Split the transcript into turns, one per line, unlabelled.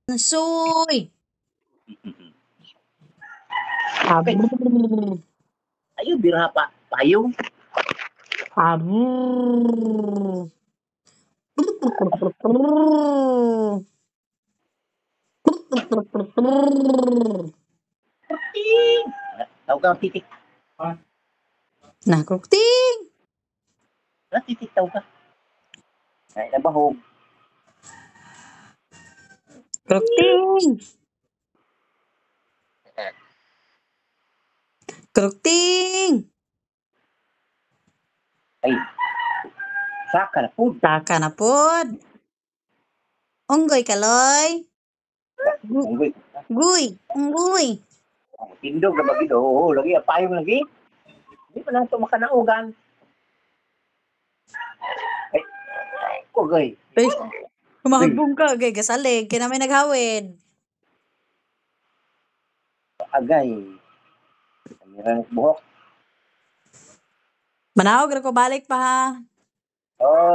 Nasuy.
Okay. Ayun, bira pa. Payong. Ting! Tawag ka, titik.
Nakukting.
Titik tawag ka. Ay, nabahog.
Krukting. Krukting.
Ay, saka na po.
Saka na pod. Unggoy kaloy.
Unggoy.
Guy. Unggoy.
Tindog na bagid. Oo, lagi. Payong lagi. Hindi pa na ito makanaugan. Ay, unggoy.
Ay, kumahagbong ka. Gay, gasalig. Kaya namin naghawid.
Agay. Kamera ng buhok.
Manawag na ko balik pa ha.
Oh.